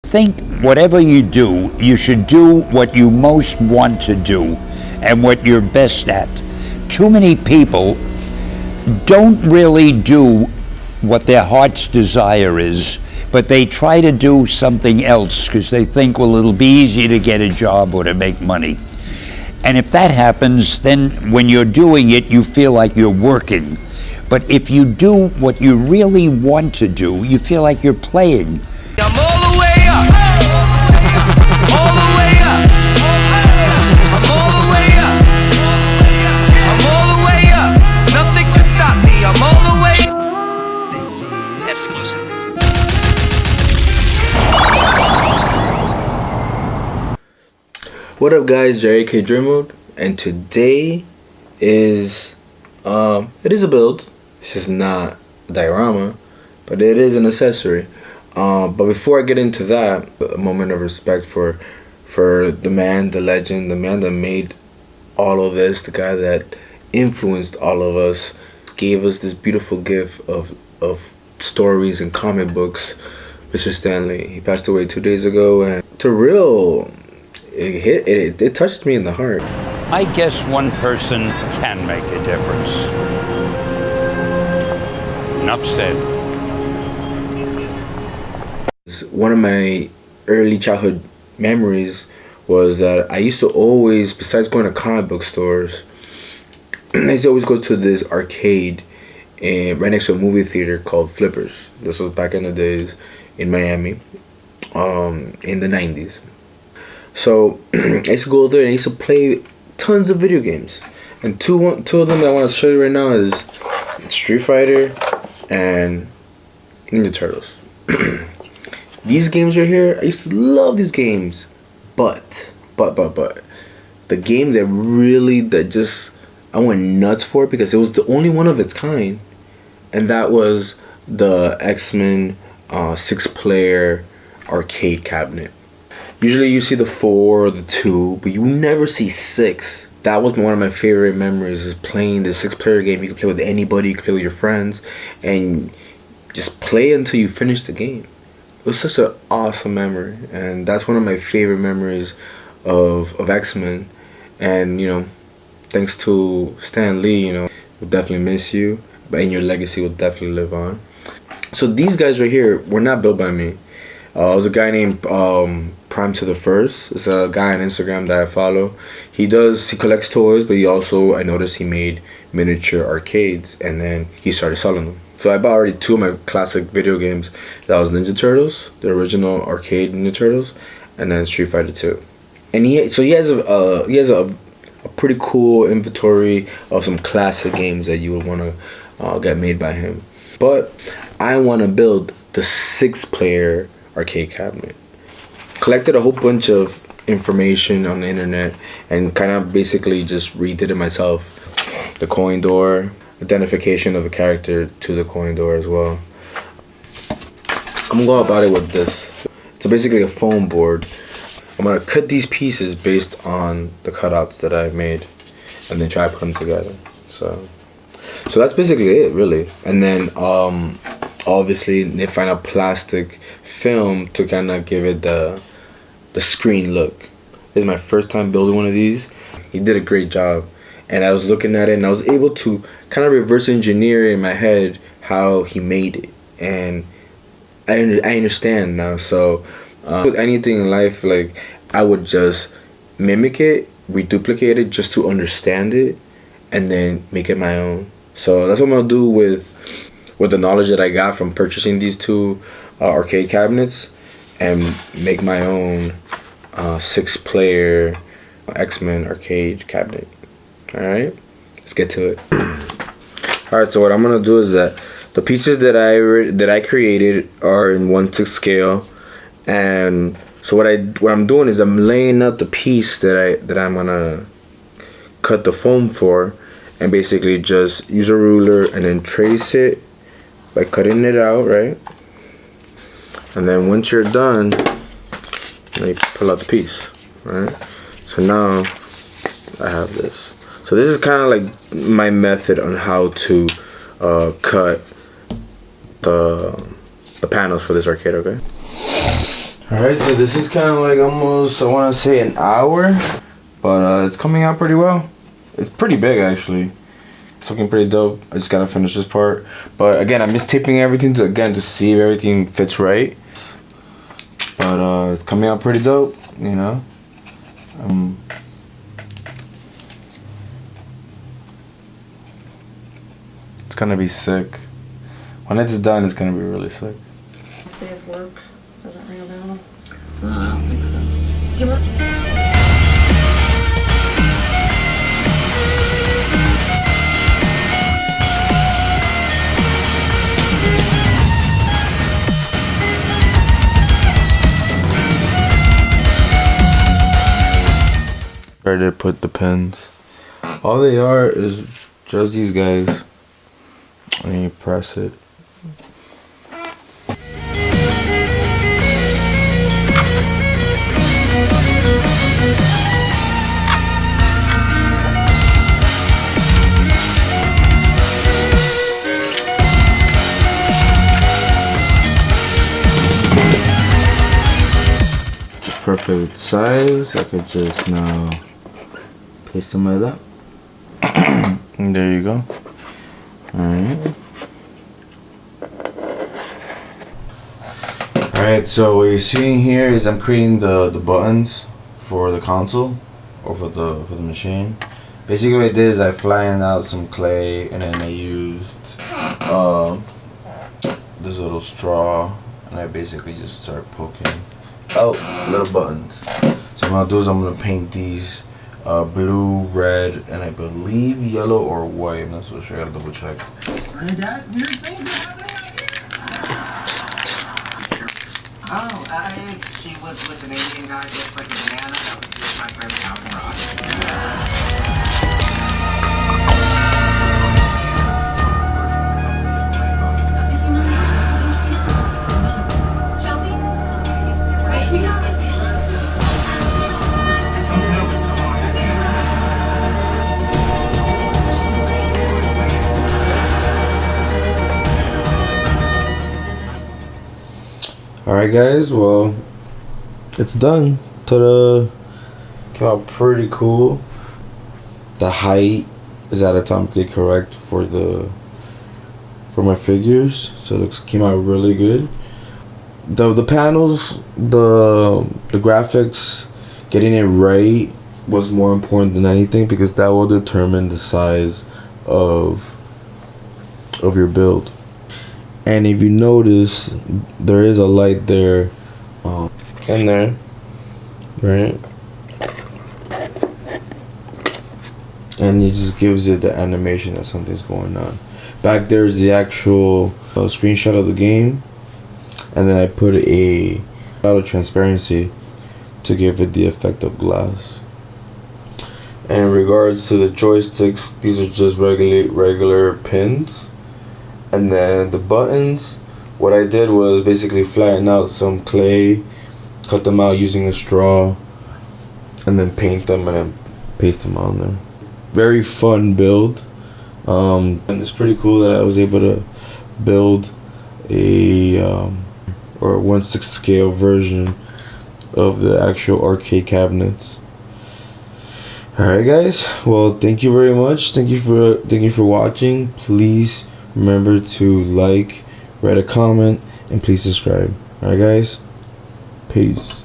think whatever you do, you should do what you most want to do and what you're best at. Too many people don't really do what their heart's desire is, but they try to do something else because they think, well, it'll be easy to get a job or to make money. And if that happens, then when you're doing it, you feel like you're working. But if you do what you really want to do, you feel like you're playing. I'm all the way up. All the way up. I'm all the way up. I'm all the way up. Nothing can stop me. I'm all the way up. Exclusive. What up, guys? JK Dripmode, and today is it is a build. This is not a diorama, but it is an accessory. But before I get into that, a moment of respect for the man, the legend, the man that made all of this, the guy that influenced all of us, gave us this beautiful gift of stories and comic books, Mr. Stanley. He passed away 2 days ago, and it's a real, it touched me in the heart. I guess one person can make a difference. Enough said. One of my early childhood memories was that I used to always, besides going to comic book stores, I used to always go to this arcade right next to a movie theater called Flippers. This was back in the days in Miami, in the 90s. So I used to go there and I used to play tons of video games. And two of them that I want to show you right now is Street Fighter and Ninja Turtles. These games right here, I used to love these games, but the game that just I went nuts for, because it was the only one of its kind, and that was the X-Men 6-player arcade cabinet. Usually you see the 4 or the 2, but you never see 6. That was one of my favorite memories, is playing the 6-player game. You can play with anybody, you can play with your friends, and just play until you finish the game. It was such an awesome memory, and that's one of my favorite memories of X-Men. And, you know, thanks to Stan Lee, you know, we'll definitely miss you, but your legacy will definitely live on. So these guys right here were not built by me. It was a guy named Prime to the First. It's a guy on Instagram that I follow. He collects toys, but I noticed he made miniature arcades, and then he started selling them. So I bought already 2 of my classic video games. That was Ninja Turtles, the original arcade Ninja Turtles, and then Street Fighter 2. And he has a pretty cool inventory of some classic games that you would want to get made by him. But I want to build the 6-player arcade cabinet. Collected a whole bunch of information on the internet and kind of basically just redid it myself. The coin door, identification of a character to the coin door as well. I'm gonna go about it with this. It's basically a foam board. I'm gonna cut these pieces based on the cutouts that I've made, and then try to put them together. So that's basically it, really. And then obviously they find a plastic film to kind of give it the screen look. This is my first time building one of these. He did a great job, and I was looking at it and I was able to kind of reverse engineer in my head how he made it, and I understand now. So with anything in life, like, I would just mimic it, reduplicate it just to understand it, and then make it my own. So that's what I'm gonna do with the knowledge that I got from purchasing these 2 arcade cabinets, and make my own 6-player X-Men arcade cabinet. Alright, let's get to it. Alright, so what I'm gonna do is that the pieces that I created are in 1/6 scale, and so what I'm doing is I'm laying out the piece that I'm gonna cut the foam for, and basically just use a ruler and then trace it by cutting it out, right? And then once you're done, you pull out the piece, right? So now I have this. So this is kind of like my method on how to cut the panels for this arcade, okay? Alright, so this is kind of like almost, I want to say, an hour, but it's coming out pretty well. It's pretty big actually. It's looking pretty dope. I just gotta finish this part. But again, I'm just taping everything to see if everything fits right. But it's coming out pretty dope, you know. It's gonna be sick. When it's done, it's gonna be really sick. Day of work. Does that ring a bell? I don't think so. Give her. Where to put the pins. All they are is just these guys. And you press it. Perfect size. I could just now paste them like that. And there you go. Alright. Alright, so what you're seeing here is I'm creating the buttons for the console or for the machine. Basically what I did is I flattened out some clay and then I used this little straw and I basically just started poking out little buttons. So what I'm gonna do is I'm gonna paint these blue, red, and I believe yellow or white. I'm not so sure. I gotta double check. She was with an Indian guy just like a banana. That was just my friend's house. Alright guys, well, it's done. Ta-da! Came out pretty cool. The height is anatomically correct for my figures, so it came out really good. The panels, the graphics, getting it right was more important than anything because that will determine the size of your build. And if you notice, there is a light there, in there, right? And it just gives it the animation that something's going on. Back there's the actual screenshot of the game, and then I put a lot of transparency to give it the effect of glass. And in regards to the joysticks, these are just regular pins. And then the buttons, what I did was basically flatten out some clay, cut them out using a straw, and then paint them and then paste them on there. Very fun build. And it's pretty cool that I was able to build a or 1/6 scale version of the actual arcade cabinets. Alright guys, well thank you very much. Thank you for watching. Please remember to like, write a comment, and please subscribe. Alright guys, peace.